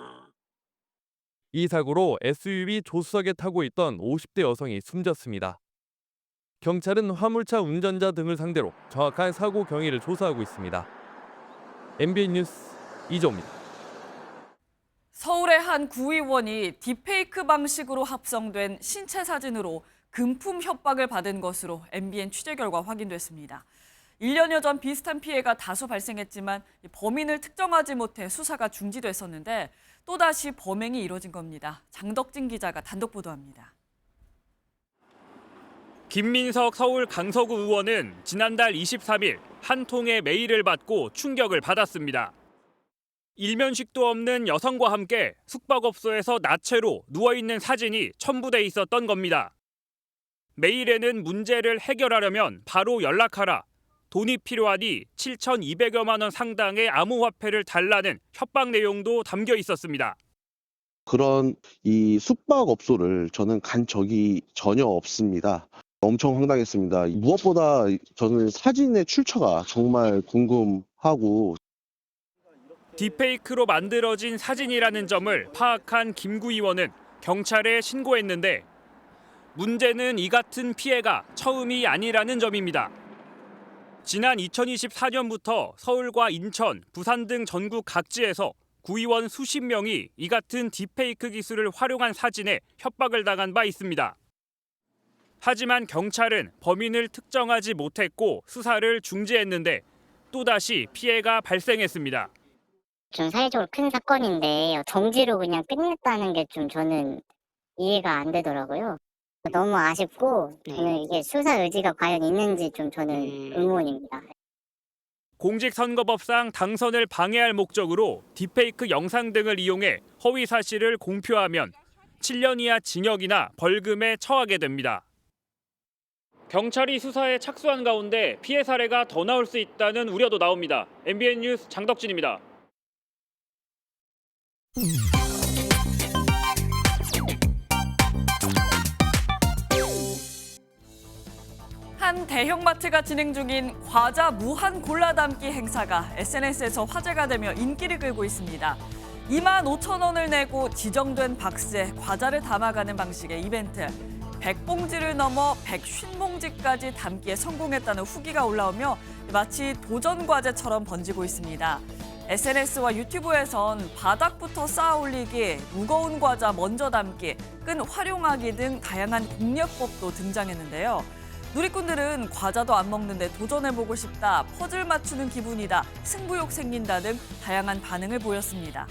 이 사고로 SUV 조수석에 타고 있던 50대 여성이 숨졌습니다. 경찰은 화물차 운전자 등을 상대로 정확한 사고 경위를 조사하고 있습니다. MBN 뉴스 이조입니다. 서울의 한 구의원이 딥페이크 방식으로 합성된 신체 사진으로 금품 협박을 받은 것으로 MBN 취재 결과 확인됐습니다. 1년여 전 비슷한 피해가 다수 발생했지만 범인을 특정하지 못해 수사가 중지됐었는데 또다시 범행이 이뤄진 겁니다. 장덕진 기자가 단독 보도합니다. 김민석 서울 강서구 의원은 지난달 23일 한 통의 메일을 받고 충격을 받았습니다. 일면식도 없는 여성과 함께 숙박업소에서 나체로 누워있는 사진이 첨부돼 있었던 겁니다. 메일에는 문제를 해결하려면 바로 연락하라. 돈이 필요하니 7,200여만 원 상당의 암호화폐를 달라는 협박 내용도 담겨 있었습니다. 그런 이 숙박업소를 저는 간 적이 전혀 없습니다. 엄청 황당했습니다. 무엇보다 저는 사진의 출처가 정말 궁금하고 딥페이크로 만들어진 사진이라는 점을 파악한 김구 의원은 경찰에 신고했는데 문제는 이 같은 피해가 처음이 아니라는 점입니다. 지난 2024년부터 서울과 인천, 부산 등 전국 각지에서 구의원 수십 명이 이 같은 딥페이크 기술을 활용한 사진에 협박을 당한 바 있습니다. 하지만 경찰은 범인을 특정하지 못했고 수사를 중지했는데 또다시 피해가 발생했습니다. 좀 사회적으로 큰 사건인데 정지로 그냥 끝냈다는 게 좀 저는 이해가 안 되더라고요. 너무 아쉽고 저는 이게 수사 의지가 과연 있는지 좀 저는 의문입니다. 공직선거법상 당선을 방해할 목적으로 딥페이크 영상 등을 이용해 허위 사실을 공표하면 7년 이하 징역이나 벌금에 처하게 됩니다. 경찰이 수사에 착수한 가운데 피해 사례가 더 나올 수 있다는 우려도 나옵니다. MBN 뉴스 장덕진입니다. 한 대형마트가 진행 중인 과자 무한 골라 담기 행사가 SNS에서 화제가 되며 인기를 끌고 있습니다. 25,000원을 내고 지정된 박스에 과자를 담아가는 방식의 이벤트. 100봉지를 넘어 150봉지까지 담기에 성공했다는 후기가 올라오며 마치 도전 과제처럼 번지고 있습니다. SNS와 유튜브에선 바닥부터 쌓아 올리기, 무거운 과자 먼저 담기, 끈 활용하기 등 다양한 공략법도 등장했는데요. 누리꾼들은 과자도 안 먹는데 도전해보고 싶다, 퍼즐 맞추는 기분이다, 승부욕 생긴다 등 다양한 반응을 보였습니다.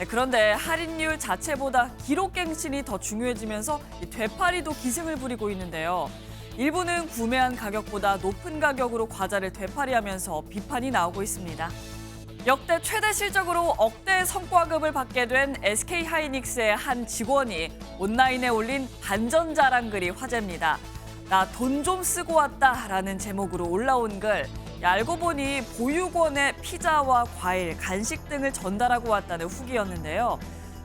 그런데 할인율 자체보다 기록갱신이 더 중요해지면서 되팔이도 기승을 부리고 있는데요. 일부는 구매한 가격보다 높은 가격으로 과자를 되팔이하면서 비판이 나오고 있습니다. 역대 최대 실적으로 억대 성과급을 받게 된 SK하이닉스의 한 직원이 온라인에 올린 반전 자랑글이 화제입니다. 나 돈 좀 쓰고 왔다라는 제목으로 올라온 글. 알고 보니 보육원에 피자와 과일, 간식 등을 전달하고 왔다는 후기였는데요.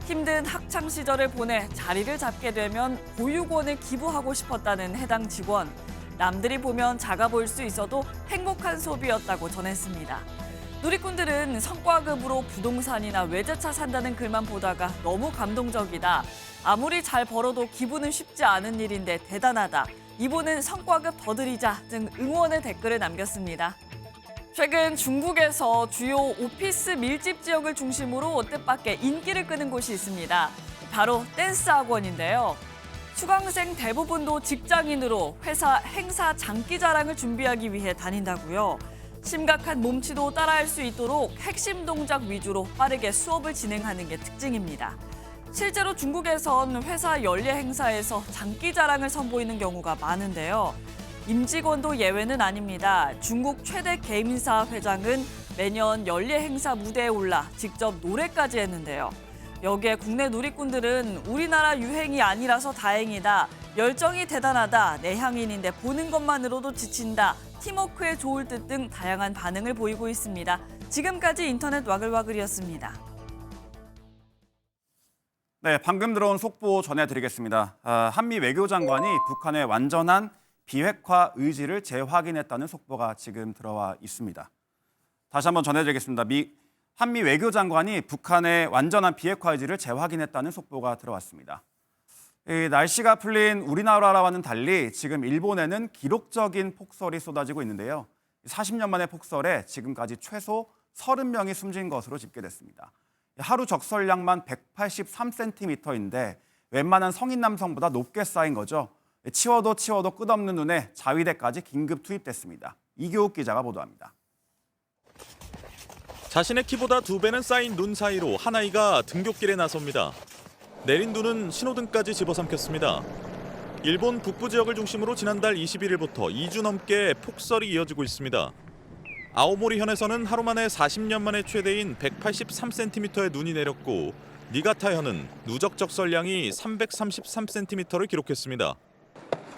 힘든 학창 시절을 보내 자리를 잡게 되면 보육원에 기부하고 싶었다는 해당 직원. 남들이 보면 작아 보일 수 있어도 행복한 소비였다고 전했습니다. 누리꾼들은 성과급으로 부동산이나 외제차 산다는 글만 보다가 너무 감동적이다. 아무리 잘 벌어도 기부는 쉽지 않은 일인데 대단하다. 이분은 성과급 더 드리자 등 응원의 댓글을 남겼습니다. 최근 중국에서 주요 오피스 밀집 지역을 중심으로 뜻밖의 인기를 끄는 곳이 있습니다. 바로 댄스 학원인데요. 수강생 대부분도 직장인으로 회사 행사 장기 자랑을 준비하기 위해 다닌다고요. 심각한 몸치도 따라할 수 있도록 핵심 동작 위주로 빠르게 수업을 진행하는 게 특징입니다. 실제로 중국에선 회사 연례 행사에서 장기 자랑을 선보이는 경우가 많은데요. 임직원도 예외는 아닙니다. 중국 최대 개인사 회장은 매년 연례 행사 무대에 올라 직접 노래까지 했는데요. 여기에 국내 누리꾼들은 우리나라 유행이 아니라서 다행이다. 열정이 대단하다. 내향인인데 보는 것만으로도 지친다. 팀워크에 좋을 듯 등 다양한 반응을 보이고 있습니다. 지금까지 인터넷 와글와글이었습니다. 네, 방금 들어온 속보 전해드리겠습니다. 한미 외교장관이 북한의 완전한 비핵화 의지를 재확인했다는 속보가 지금 들어와 있습니다. 다시 한번 전해드리겠습니다. 한미 외교장관이 북한의 완전한 비핵화 의지를 재확인했다는 속보가 들어왔습니다. 날씨가 풀린 우리나라와는 달리 지금 일본에는 기록적인 폭설이 쏟아지고 있는데요. 40년 만의 폭설에 지금까지 최소 30명이 숨진 것으로 집계됐습니다. 하루 적설량만 183cm인데 웬만한 성인 남성보다 높게 쌓인 거죠. 치워도 끝없는 눈에 자위대까지 긴급 투입됐습니다. 이교욱 기자가 보도합니다. 자신의 키보다 2배는 쌓인 눈 사이로 한 아이가 등굣길에 나섭니다. 내린 눈은 신호등까지 집어삼켰습니다. 일본 북부 지역을 중심으로 지난달 21일부터 2주 넘게 폭설이 이어지고 있습니다. 아오모리현에서는 하루 만에 40년 만에 최대인 183cm의 눈이 내렸고 니가타현은 누적 적설량이 333cm를 기록했습니다.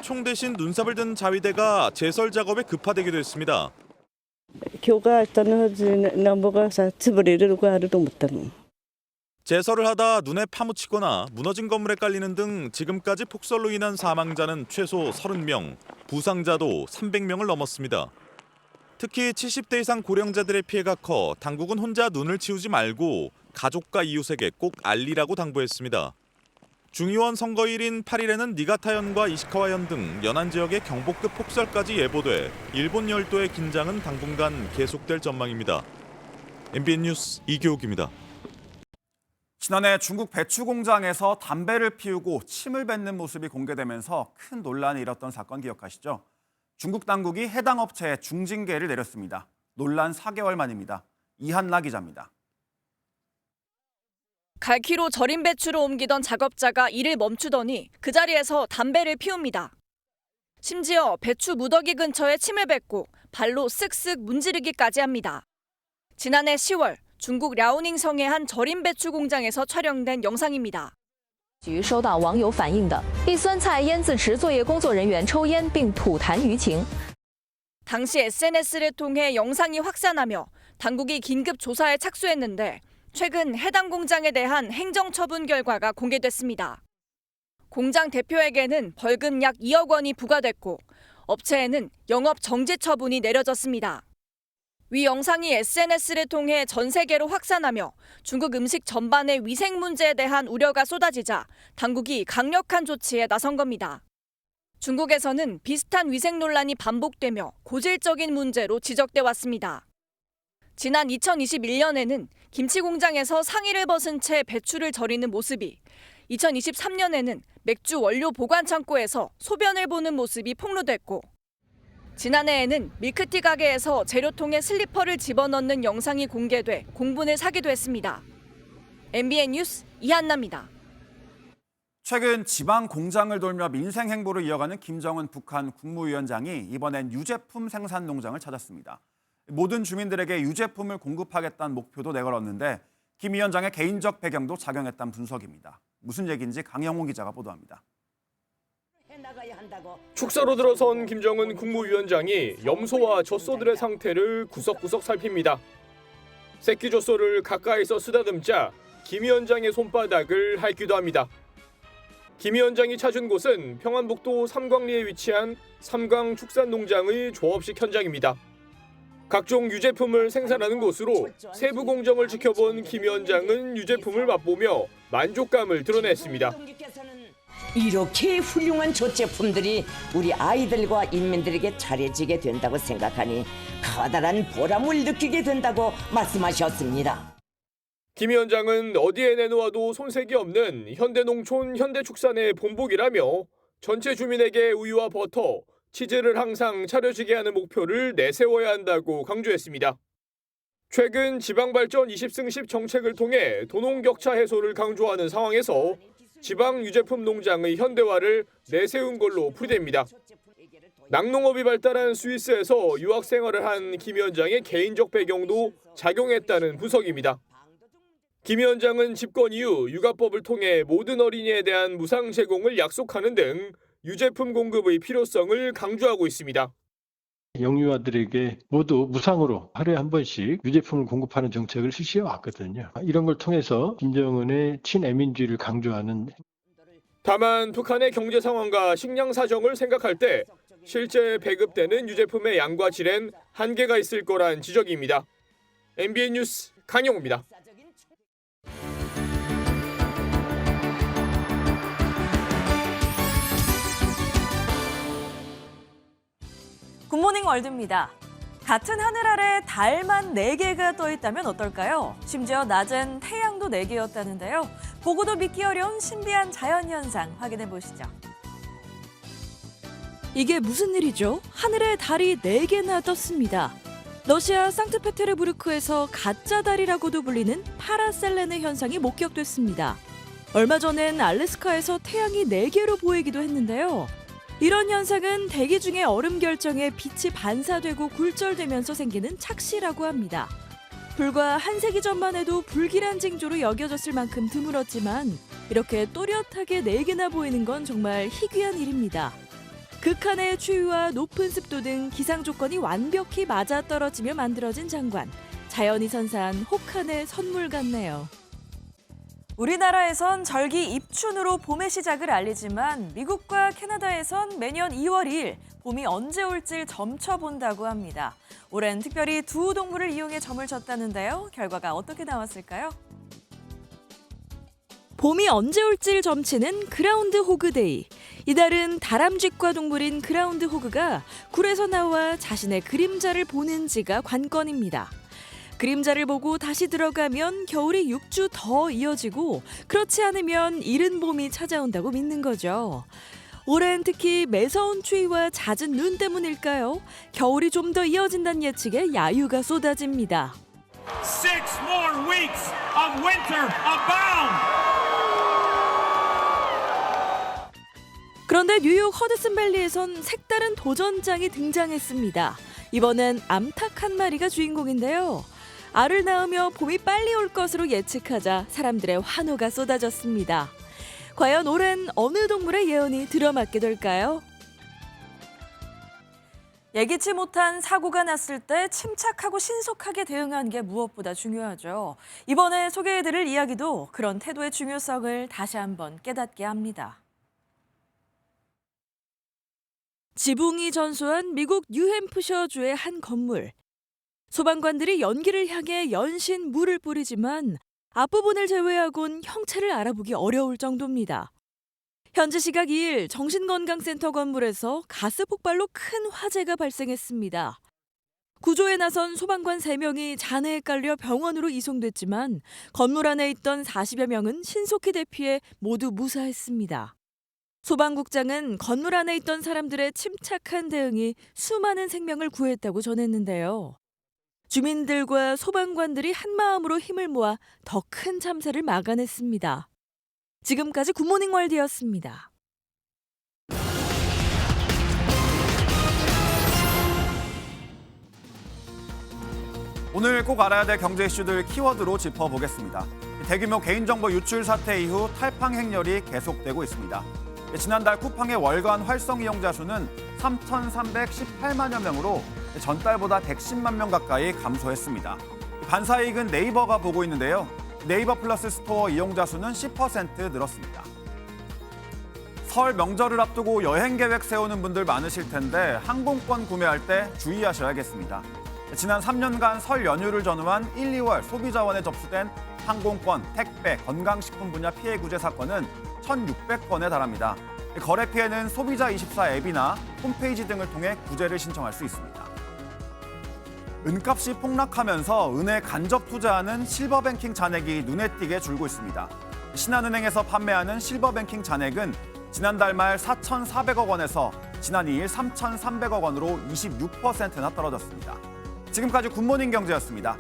총 대신 눈삽을 든 자위대가 제설 작업에 급파되기도 했습니다. 제설을 하다 눈에 파묻히거나 무너진 건물에 깔리는 등 지금까지 폭설로 인한 사망자는 최소 30명, 부상자도 300명을 넘었습니다. 특히 70대 이상 고령자들의 피해가 커 당국은 혼자 눈을 치우지 말고 가족과 이웃에게 꼭 알리라고 당부했습니다. 중의원 선거일인 8일에는 니가타현과 이시카와현 등 연안 지역의 경보급 폭설까지 예보돼 일본 열도의 긴장은 당분간 계속될 전망입니다. MBN 뉴스 이교욱입니다. 지난해 중국 배추 공장에서 담배를 피우고 침을 뱉는 모습이 공개되면서 큰 논란이 일었던 사건 기억하시죠? 중국 당국이 해당 업체에 중징계를 내렸습니다. 논란 4개월 만입니다. 이한나 기자입니다. 갈퀴로 절인 배추로 옮기던 작업자가 일을 멈추더니 그 자리에서 담배를 피웁니다. 심지어 배추 무더기 근처에 침을 뱉고 발로 쓱쓱 문지르기까지 합니다. 지난해 10월 중국 랴오닝성의 한 절인 배추 공장에서 촬영된 영상입니다. 局收到网友反映的一酸菜腌制池作业工作人员抽烟并吐痰舆情。 당시 SNS를 통해 영상이 확산하며 당국이 긴급 조사에 착수했는데 최근 해당 공장에 대한 행정처분 결과가 공개됐습니다. 공장 대표에게는 벌금 약 2억 원이 부과됐고 업체에는 영업 정지 처분이 내려졌습니다. 위 영상이 SNS를 통해 전 세계로 확산하며 중국 음식 전반의 위생 문제에 대한 우려가 쏟아지자 당국이 강력한 조치에 나선 겁니다. 중국에서는 비슷한 위생 논란이 반복되며 고질적인 문제로 지적돼 왔습니다. 지난 2021년에는 김치 공장에서 상의를 벗은 채 배추를 절이는 모습이, 2023년에는 맥주 원료 보관 창고에서 소변을 보는 모습이 폭로됐고, 지난해에는 밀크티 가게에서 재료통에 슬리퍼를 집어넣는 영상이 공개돼 공분을 사기도 했습니다. MBN 뉴스 이한나입니다. 최근 지방 공장을 돌며 민생 행보를 이어가는 김정은 북한 국무위원장이 이번엔 유제품 생산 농장을 찾았습니다. 모든 주민들에게 유제품을 공급하겠다는 목표도 내걸었는데 김 위원장의 개인적 배경도 작용했다는 분석입니다. 무슨 얘기인지 강영훈 기자가 보도합니다. 축사로 들어선 김정은 국무위원장이 염소와 젖소들의 상태를 구석구석 살핍니다. 새끼 젖소를 가까이서 쓰다듬자 김 위원장의 손바닥을 핥기도 합니다. 김 위원장이 찾은 곳은 평안북도 삼광리에 위치한 삼광축산농장의 조업식 현장입니다. 각종 유제품을 생산하는 곳으로 세부 공정을 지켜본 김 위원장은 유제품을 맛보며 만족감을 드러냈습니다. 이렇게 훌륭한 조제품들이 우리 아이들과 인민들에게 잘해지게 된다고 생각하니 커다란 보람을 느끼게 된다고 말씀하셨습니다. 김 위원장은 어디에 내놓아도 손색이 없는 현대농촌 현대축산의 본보기라며 전체 주민에게 우유와 버터, 치즈를 항상 차려지게 하는 목표를 내세워야 한다고 강조했습니다. 최근 지방발전 20승10 정책을 통해 도농격차 해소를 강조하는 상황에서 지방 유제품 농장의 현대화를 내세운 걸로 풀이됩니다. 낙농업이 발달한 스위스에서 유학 생활을 한 김 위원장의 개인적 배경도 작용했다는 분석입니다. 김 위원장은 집권 이후 육아법을 통해 모든 어린이에 대한 무상 제공을 약속하는 등 유제품 공급의 필요성을 강조하고 있습니다. 영유아들에게 모두 무상으로 하루에 한 번씩 유제품을 공급하는 정책을 실시해 왔거든요. 이런 걸 통해서 김정은의 친애민주의를 강조하는. 다만 북한의 경제 상황과 식량 사정을 생각할 때 실제 배급되는 유제품의 양과 질엔 한계가 있을 거란 지적입니다. MBN 뉴스 강영우입니다. 굿모닝 월드입니다. 같은 하늘 아래 달만 4개가 떠 있다면 어떨까요? 심지어 낮엔 태양도 4개였다는데요. 보고도 믿기 어려운 신비한 자연현상 확인해 보시죠. 이게 무슨 일이죠? 하늘에 달이 4개나 떴습니다. 러시아 상트페테르부르크에서 가짜 달이라고도 불리는 파라셀레네 현상이 목격됐습니다. 얼마 전엔 알래스카에서 태양이 4개로 보이기도 했는데요. 이런 현상은 대기 중에 얼음 결정에 빛이 반사되고 굴절되면서 생기는 착시라고 합니다. 불과 한 세기 전만 해도 불길한 징조로 여겨졌을 만큼 드물었지만 이렇게 또렷하게 4개나 보이는 건 정말 희귀한 일입니다. 극한의 추위와 높은 습도 등 기상 조건이 완벽히 맞아떨어지며 만들어진 장관. 자연이 선사한 혹한의 선물 같네요. 우리나라에선 절기 입춘으로 봄의 시작을 알리지만 미국과 캐나다에선 매년 2월 2일 봄이 언제 올지 점쳐본다고 합니다. 올해는 특별히 두 동물을 이용해 점을 쳤다는데요. 결과가 어떻게 나왔을까요? 봄이 언제 올지를 점치는 그라운드 호그데이. 이달은 다람쥐과 동물인 그라운드 호그가 굴에서 나와 자신의 그림자를 보는지가 관건입니다. 그림자를 보고 다시 들어가면 겨울이 6주 더 이어지고 그렇지 않으면 이른 봄이 찾아온다고 믿는 거죠. 올해는 특히 매서운 추위와 잦은 눈 때문일까요? 겨울이 좀 더 이어진다는 예측에 야유가 쏟아집니다. 6 more weeks of winter abound. 그런데 뉴욕 허드슨밸리에선 색다른 도전장이 등장했습니다. 이번엔 암탉 한 마리가 주인공인데요. 알을 낳으며 봄이 빨리 올 것으로 예측하자 사람들의 환호가 쏟아졌습니다. 과연 올해는 어느 동물의 예언이 들어맞게 될까요? 예기치 못한 사고가 났을 때 침착하고 신속하게 대응하는 게 무엇보다 중요하죠. 이번에 소개해드릴 이야기도 그런 태도의 중요성을 다시 한번 깨닫게 합니다. 지붕이 전소한 미국 뉴햄프셔주의 한 건물. 소방관들이 연기를 향해 연신 물을 뿌리지만 앞부분을 제외하곤 형체를 알아보기 어려울 정도입니다. 현지 시각 2일 정신건강센터 건물에서 가스 폭발로 큰 화재가 발생했습니다. 구조에 나선 소방관 3명이 잔해에 깔려 병원으로 이송됐지만 건물 안에 있던 40여 명은 신속히 대피해 모두 무사했습니다. 소방국장은 건물 안에 있던 사람들의 침착한 대응이 수많은 생명을 구했다고 전했는데요. 주민들과 소방관들이 한마음으로 힘을 모아 더 큰 참사를 막아냈습니다. 지금까지 굿모닝 월드였습니다. 오늘 꼭 알아야 될 경제 이슈들 키워드로 짚어보겠습니다. 대규모 개인정보 유출 사태 이후 탈팡 행렬이 계속되고 있습니다. 지난달 쿠팡의 월간 활성 이용자 수는 3,318만여 명으로 전달보다 110만 명 가까이 감소했습니다. 반사이익은 네이버가 보고 있는데요. 네이버 플러스 스토어 이용자 수는 10% 늘었습니다. 설 명절을 앞두고 여행 계획 세우는 분들 많으실 텐데 항공권 구매할 때 주의하셔야겠습니다. 지난 3년간 설 연휴를 전후한 1, 2월 소비자원에 접수된 항공권, 택배, 건강식품 분야 피해 구제 사건은 1,600건에 달합니다. 거래 피해는 소비자24 앱이나 홈페이지 등을 통해 구제를 신청할 수 있습니다. 은값이 폭락하면서 은에 간접 투자하는 실버뱅킹 잔액이 눈에 띄게 줄고 있습니다. 신한은행에서 판매하는 실버뱅킹 잔액은 지난달 말 4,400억 원에서 지난 2일 3,300억 원으로 26%나 떨어졌습니다. 지금까지 굿모닝 경제였습니다.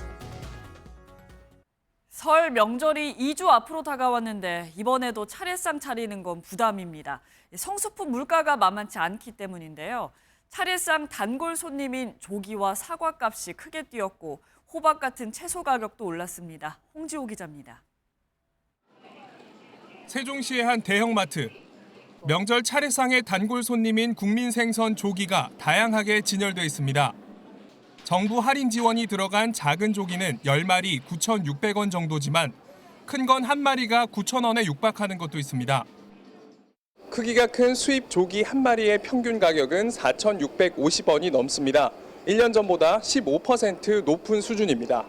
설 명절이 2주 앞으로 다가왔는데 이번에도 차례상 차리는 건 부담입니다. 성수품 물가가 만만치 않기 때문인데요. 차례상 단골 손님인 조기와 사과 값이 크게 뛰었고 호박 같은 채소 가격도 올랐습니다. 홍지호 기자입니다. 세종시의 한 대형마트. 명절 차례상의 단골 손님인 국민생선 조기가 다양하게 진열돼 있습니다. 정부 할인 지원이 들어간 작은 조기는 10마리 9,600원 정도지만 큰 건 한 마리가 9,000원에 육박하는 것도 있습니다. 크기가 큰 수입 조기 한 마리의 평균 가격은 4,650원이 넘습니다. 1년 전보다 15% 높은 수준입니다.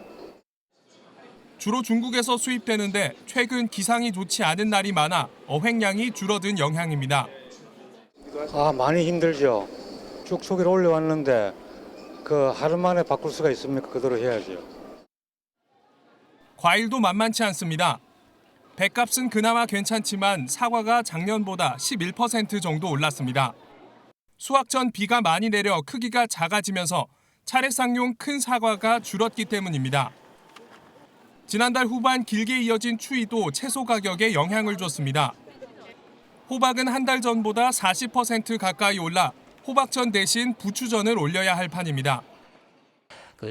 주로 중국에서 수입되는데 최근 기상이 좋지 않은 날이 많아 어획량이 줄어든 영향입니다. 많이 힘들죠. 쭉쭉이 올려왔는데 하루 만에 바꿀 수가 있습니까? 그대로 해야죠. 과일도 만만치 않습니다. 배값은 그나마 괜찮지만 사과가 작년보다 11% 정도 올랐습니다. 수확 전 비가 많이 내려 크기가 작아지면서 차례상용 큰 사과가 줄었기 때문입니다. 지난달 후반 길게 이어진 추위도 채소 가격에 영향을 줬습니다. 호박은 한 달 전보다 40% 가까이 올라 호박전 대신 부추전을 올려야 할 판입니다.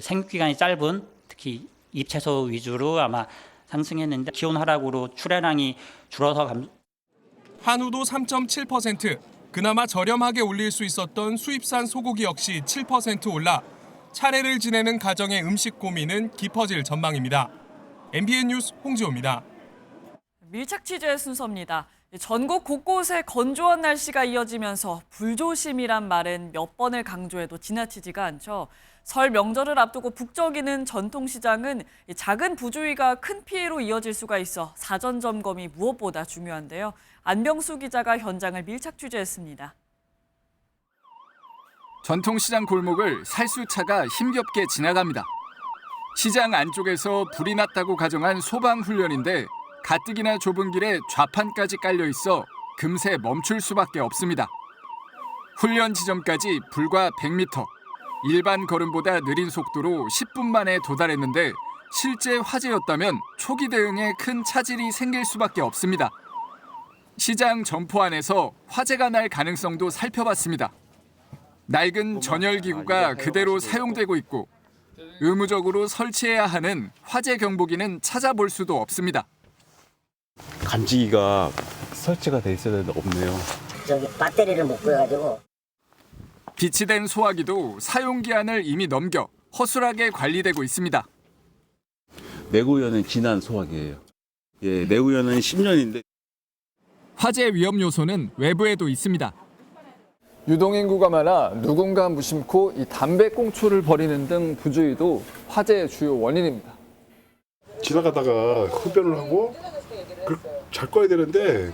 생육기간이 짧은 특히 잎채소 위주로 아마 상승했는데 기온 하락으로 출하량이 줄어서 한우도 3.7%, 그나마 저렴하게 올릴 수 있었던 수입산 소고기 역시 7% 올라 차례를 지내는 가정의 음식 고민은 깊어질 전망입니다. MBN 뉴스 홍지호입니다. 밀착 취재 순서입니다. 전국 곳곳에 건조한 날씨가 이어지면서 불조심이란 말은 몇 번을 강조해도 지나치지가 않죠. 설 명절을 앞두고 북적이는 전통시장은 작은 부주의가 큰 피해로 이어질 수가 있어 사전 점검이 무엇보다 중요한데요. 안병수 기자가 현장을 밀착 취재했습니다. 전통시장 골목을 살수차가 힘겹게 지나갑니다. 시장 안쪽에서 불이 났다고 가정한 소방훈련인데 가뜩이나 좁은 길에 좌판까지 깔려 있어 금세 멈출 수밖에 없습니다. 훈련 지점까지 불과 100m, 일반 걸음보다 느린 속도로 10분 만에 도달했는데 실제 화재였다면 초기 대응에 큰 차질이 생길 수밖에 없습니다. 시장 점포 안에서 화재가 날 가능성도 살펴봤습니다. 낡은 전열기구가 그대로 사용되고 있고 의무적으로 설치해야 하는 화재 경보기는 찾아볼 수도 없습니다. 감지기가 설치가 돼 있어야 되는데 없네요. 저기 배터리를 못 구해가지고. 비치된 소화기도 사용 기한을 이미 넘겨 허술하게 관리되고 있습니다. 내구연은 지난 소화기예요. 내구연은 10년인데. 화재 위험 요소는 외부에도 있습니다. 유동인구가 많아 누군가 무심코 이 담배꽁초를 버리는 등 부주의도 화재의 주요 원인입니다. 지나가다가 흡연을 하고 잘 꺼야 되는데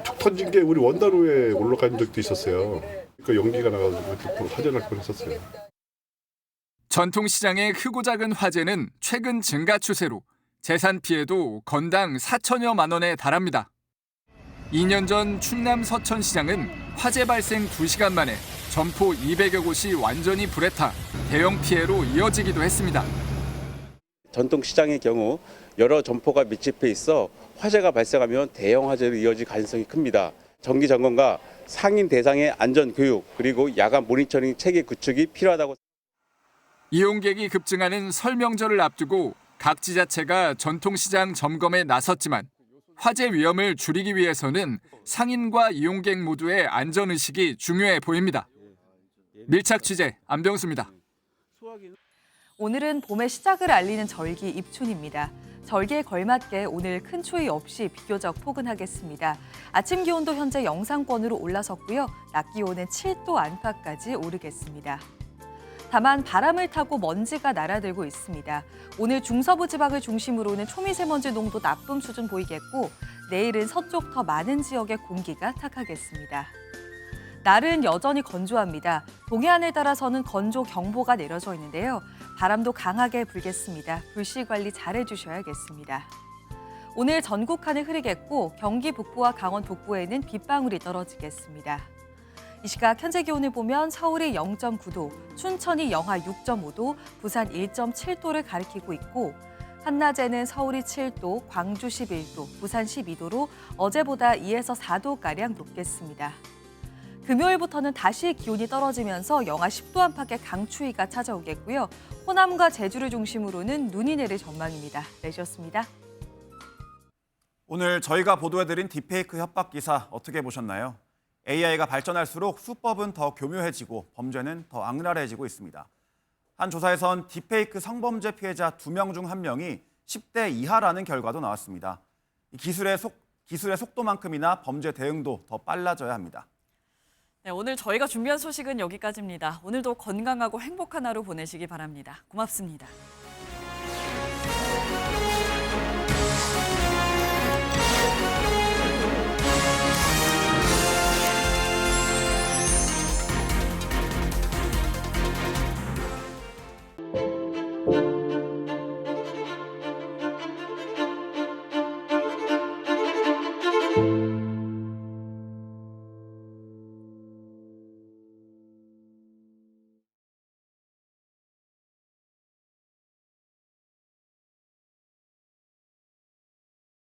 툭 던진 게 우리 원다로에 올라간 적도 있었어요. 그러니까 연기가 나가지고 화재 날 뻔했었어요. 전통시장의 크고 작은 화재는 최근 증가 추세로 재산 피해도 건당 4천여만 원에 달합니다. 2년 전 충남 서천시장은 화재 발생 2시간 만에 점포 200여 곳이 완전히 불에 타 대형 피해로 이어지기도 했습니다. 전통시장의 경우 여러 점포가 밀집해 있어 화재가 발생하면 대형 화재로 이어질 가능성이 큽니다. 정기 점검과 상인 대상의 안전 교육 그리고 야간 모니터링 체계 구축이 필요하다고. 이용객이 급증하는 설 명절을 앞두고 각 지자체가 전통시장 점검에 나섰지만 화재 위험을 줄이기 위해서는 상인과 이용객 모두의 안전의식이 중요해 보입니다. 밀착 취재 안병수입니다. 오늘은 봄의 시작을 알리는 절기 입춘입니다. 절기에 걸맞게 오늘 큰 추위 없이 비교적 포근하겠습니다. 아침 기온도 현재 영상권으로 올라섰고요. 낮 기온은 7도 안팎까지 오르겠습니다. 다만 바람을 타고 먼지가 날아들고 있습니다. 오늘 중서부 지방을 중심으로는 초미세먼지 농도 나쁨 수준 보이겠고 내일은 서쪽 더 많은 지역의 공기가 탁하겠습니다. 날은 여전히 건조합니다. 동해안에 따라서는 건조 경보가 내려져 있는데요. 바람도 강하게 불겠습니다. 불씨 관리 잘 해주셔야겠습니다. 오늘 전국 하늘 흐리겠고 경기 북부와 강원 북부에는 빗방울이 떨어지겠습니다. 이 시각 현재 기온을 보면 서울이 0.9도, 춘천이 영하 6.5도, 부산 1.7도를 가리키고 있고 한낮에는 서울이 7도, 광주 11도, 부산 12도로 어제보다 2에서 4도가량 높겠습니다. 금요일부터는 다시 기온이 떨어지면서 영하 10도 안팎의 강추위가 찾아오겠고요. 호남과 제주를 중심으로는 눈이 내릴 전망입니다. 내주셨습니다. 오늘 저희가 보도해드린 딥페이크 협박 기사 어떻게 보셨나요? AI가 발전할수록 수법은 더 교묘해지고 범죄는 더 악랄해지고 있습니다. 한 조사에선 딥페이크 성범죄 피해자 2명 중 1명이 10대 이하라는 결과도 나왔습니다. 기술의 속도만큼이나 범죄 대응도 더 빨라져야 합니다. 네, 오늘 저희가 준비한 소식은 여기까지입니다. 오늘도 건강하고 행복한 하루 보내시기 바랍니다. 고맙습니다.